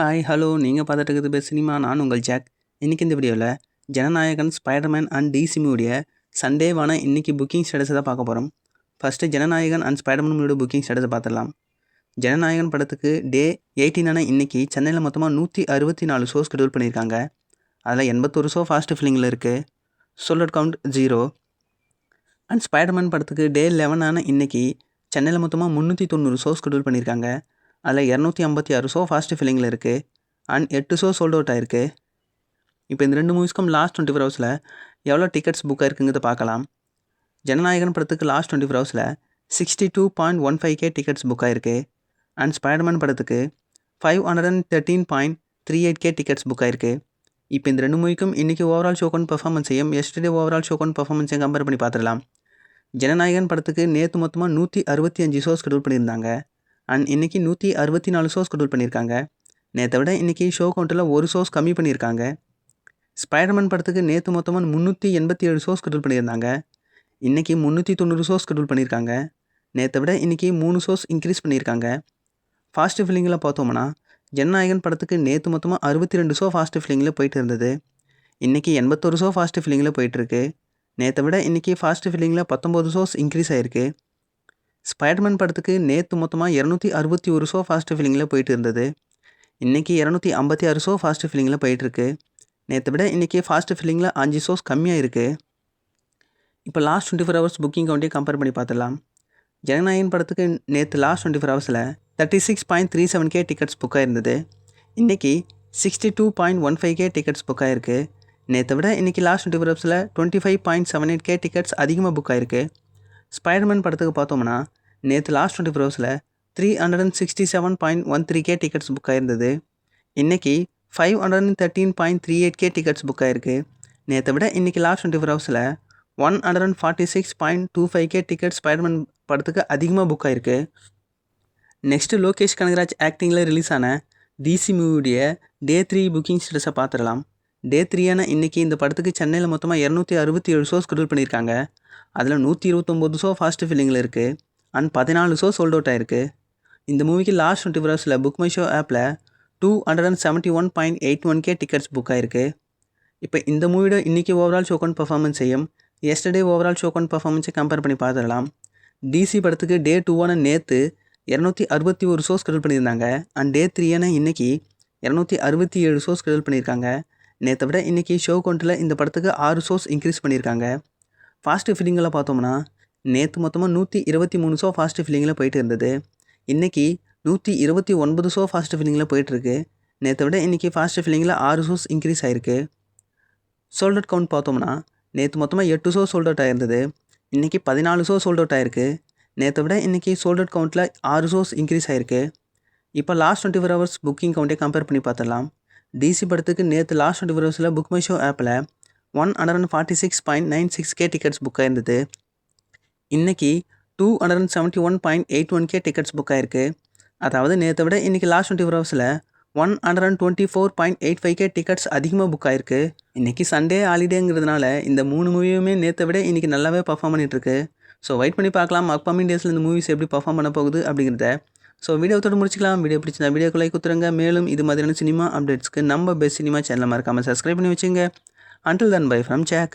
Hi hello நீங்கள் பார்த்துட்டு இருக்கிறது பெஸ்ட் சினிமா. நான் உங்கள் ஜாக். இன்றைக்கி இந்த வீடியோவில் ஜனநாயகன், ஸ்பைடர்மேன் அண்ட் டிசி மூவியோடைய சண்டேவான இன்றைக்கி புக்கிங் ஸ்டேட்டஸை தான் பார்க்க போகிறோம். ஃபஸ்ட்டு ஜனநாயகன் அண்ட் ஸ்பைடர்மேன் மூவியோட புக்கிங் ஸ்டேட்டஸை பார்த்துடலாம். ஜனநாயகன் படத்துக்கு டே 18 இன்றைக்கி சென்னையில் மொத்தமாக 164 ஷோஸ் ஷெட்யூல் பண்ணியிருக்காங்க. அதில் 81 ஷோ ஃபாஸ்ட் ஃபில்லிங்கில் இருக்குது. Sold count 0. அண்ட் ஸ்பைடர்மேன் படத்துக்கு டே 11 இன்றைக்கி சென்னையில் மொத்தமாக 390 ஷோஸ் ஷெட்யூல் பண்ணியிருக்காங்க. அதில் 256 ஷோ ஃபாஸ்ட் ஃபில்லிங்கில் இருக்குது. அண்ட் 8 ஷோ சோல்ட் அவுட் ஆயிருக்கு. இப்போ இந்த 2 மூவிஸ்க்கும் லாஸ்ட் 24 ஹவர்ஸில் எவ்வளோ டிக்கெட்ஸ் புக் ஆயிருக்குங்கிறத பார்க்கலாம். ஜனநாயகன் படத்துக்கு லாஸ்ட் 24 ஹவர்ஸில் 62.15K டிக்கெட்ஸ் புக் ஆயிருக்கு. அண்ட் ஸ்பைடர்மேன் படத்துக்கு 513.38K டிக்கெட்ஸ் புக் ஆயிருக்கு. இப்போ இந்த 2 மூவிக்கும் இன்றைக்கி ஓவரால் ஷோ கவுண்ட் பர்ஃபார்மன்ஸையும் எஸ்டர்டே ஓவரால் ஷோ கவுண்ட் பர்ஃபார்மன்ஸையும் கம்பேர் பண்ணி பார்த்துடலாம். ஜனநாயகன் படத்துக்கு நேற்று மொத்தமாக 165 ஷோஸ் ஷெட்யூல் பண்ணியிருந்தாங்க. அண்ட் இன்றைக்கி 164 ஷோஸ் ஷெட்யூல் பண்ணியிருக்காங்க. நேற்றை விட இன்றைக்கி ஷோ கவுண்ட்டில் 1 ஷோஸ் கம்மி பண்ணியிருக்காங்க. ஸ்பைடர்மேன் படத்துக்கு நேற்று மொத்தமாக 387 ஷோஸ் ஷெட்யூல் பண்ணியிருந்தாங்க. இன்றைக்கி 390 ஷோஸ் ஷெட்யூல் பண்ணியிருக்காங்க. நேற்றை விட இன்றைக்கி 3 ஷோஸ் இன்க்ரீஸ் பண்ணியிருக்காங்க. ஃபாஸ்ட் ஃபில்லிங்கில் பார்த்தோம்னா ஜனநாயகன் படத்துக்கு நேற்று மொத்தமாக 62 ஷோ ஃபாஸ்ட் ஃபில்லிங்கில் போயிட்டு இருந்தது. இன்றைக்கி 81 ஷோ ஃபாஸ்ட் ஃபில்லிங்கில் போயிட்டுருக்கு. நேற்றை விட இன்றைக்கி ஃபாஸ்ட் ஃபில்லிங்கில் 19 ஷோஸ் இன்க்ரீஸ் ஆகிருக்கு. ஸ்பைடர்மேன் படத்துக்கு நேற்று மொத்தமாக 261 ஷோ ஃபாஸ்ட் ஃபில்லிங்கில் போயிட்டு இருந்தது. இன்றைக்கி 256 ஷோ ஃபாஸ்ட் ஃபில்லிங்கில் போயிட்டுருக்கு. நேற்றை விட இன்றைக்கி ஃபாஸ்ட் ஃபில்லிங்கில் 5 ஷோஸ் கம்மியாக இருக்குது. இப்போ லாஸ்ட் 24 ஹவர்ஸ் புக்கிங் கவுண்ட்டையும் கம்பேர் பண்ணி பார்த்துடலாம். ஜனநாயகன் படத்துக்கு நேற்று லாஸ்ட் 24 ஹவர்ஸில் 36.37K டிக்கெட்ஸ் புக் ஆயிருந்தது. இன்றைக்கி 62.15K டிக்கெட்ஸ் புக் ஆயிருக்கு. நேற்றை விட இன்றைக்கி லாஸ்ட் 24 ஹவர்ஸில் 25.78K டிக்கெட்ஸ் அதிகமாக புக் ஆயிருக்கு. ஸ்பைடர்மேன் படத்துக்கு பார்த்தோம்னா நேற்று லாஸ்ட் 24 ஹவர்ஸில் 367.13K டிக்கெட்ஸ் புக் ஆயிருந்தது. இன்றைக்கி 513.38K டிக்கெட்ஸ் புக் ஆயிருக்கு. நேற்றை விட இன்றைக்கி லாஸ்ட் 24 ஹவர்ஸில் 146.25K டிக்கெட்ஸ் ஸ்பைடர்மேன் படத்துக்கு அதிகமாக புக் ஆயிருக்கு. நெக்ஸ்ட்டு லோகேஷ் கனகராஜ் ஆக்டிங்கில் ரிலீஸ் ஆன டிசி மூவியுடைய டே 3 புக்கிங் ஸ்டேட்டஸை பார்த்துடலாம். டே 3 இன்றைக்கி இந்த படத்துக்கு சென்னையில் மொத்தமாக 267 ஷோஸ் ஷெட்யூல் பண்ணியிருக்காங்க. அதில் 129 ஷோ ஃபாஸ்ட் ஃபில்லிங்கில் இருக்குது. அண்ட் 14 ஷோ சோல்ட் அவுட் ஆயிருக்கு. இந்த மூவிக்கு லாஸ்ட் 24 ஹவர்ஸில் புக் மை ஷோ ஆப்பில் 271.81K டிக்கெட்ஸ் புக் ஆயிருக்கு. இப்போ இந்த மூவியோட இன்றைக்கி ஓவரால் ஷோ கவுண்ட் பர்ஃபார்மன்ஸையும் எஸ்டர்டே ஓவரால் ஷோ கவுண்ட் பர்ஃபார்மன்ஸை கம்பேர் பண்ணி பார்த்துடலாம். டிசி படத்துக்கு டே 2 நேற்று 261 ஷோஸ் ஷெட்யூல் பண்ணியிருந்தாங்க. அண்ட் டே 3 இன்றைக்கி 267 ஷோஸ் ஷெட்யூல் பண்ணியிருக்காங்க. நேற்றை விட இன்றைக்கி ஷோ கவுண்ட்டில் இந்த படத்துக்கு 6 ஷோஸ் இன்க்ரீஸ் பண்ணியிருக்காங்க. ஃபாஸ்ட் ஃபில்லிங்கில் பார்த்தோம்னா நேற்று மொத்தமாக 123 ஷோ ஃபாஸ்ட் ஃபில்லிங்கில் போயிட்டு இருந்தது. இன்றைக்கி 129 ஷோ ஃபாஸ்ட் ஃபில்லிங்கில் போயிட்டுருக்கு. நேற்றை விட இன்றைக்கி ஃபாஸ்ட் ஃபில்லிங்கில் 6 ஷோஸ் இன்க்ரீஸ் ஆகிருக்கு. சோல்ட் அவுட் கவுண்ட் பார்த்தோம்னா நேற்று மொத்தமாக 8 ஷோ சோல்ட் அவுட் ஆயிருந்தது. இன்றைக்கி 14 ஷோ சோல்ட் அவுட் ஆயிருக்கு. நேற்றை விட இன்றைக்கி சோல்ட் அவுட் கவுண்ட்டில் 6 ஷோஸ் இன்க்ரீஸ் ஆகிருக்கு. இப்போ லாஸ்ட் 24 ஹவர்ஸ் புக்கிங் கவுண்ட்டை கம்பேர் பண்ணி பார்த்துடலாம். டிசி படத்துக்கு நேற்று லாஸ்ட் 24 ஹவர்ஸில் புக் மை ஷோ ஆப்பில் 146.96K டிக்கெட்ஸ் புக் ஆயிருந்தது. இன்றைக்கி 271.81K டிக்கெட்ஸ் புக் ஆயிருக்கு. அதாவது நேற்றை விட இன்றைக்கி லாஸ்ட் 24 ஹவர்ஸில் 124.85K டிக்கெட்ஸ் அதிகமாக புக் ஆயிருக்கு. இன்றைக்கி சண்டே ஹாலிடேங்கிறதுனால இந்த 3 மூவியுமே நேற்றை விட இன்றைக்கி நல்லாவே பர்ஃபார்ம் பண்ணிகிட்ருக்கு. ஸோ வெயிட் பண்ணி பார்க்கலாம் அப்கமிங் டேஸில் இந்த மூவிஸ் எப்படி பர்ஃபார்ம் பண்ண போகுது அப்படிங்கிறத. ஸோ வீடியோத்தோடு முடிச்சிக்கலாம். வீடியோ பிடிச்சிருந்தா வீடியோக்கு லைக் கொடுத்துருங்க. மேலும் இது மாதிரியான சினிமா அப்டேட்ஸ்க்கு நம்ம பெஸ்ட் சினிமா சேனலை மறக்காமல் சப்ஸ்கிரைப் பண்ணி வச்சுங்க. Until then, bye from Jack.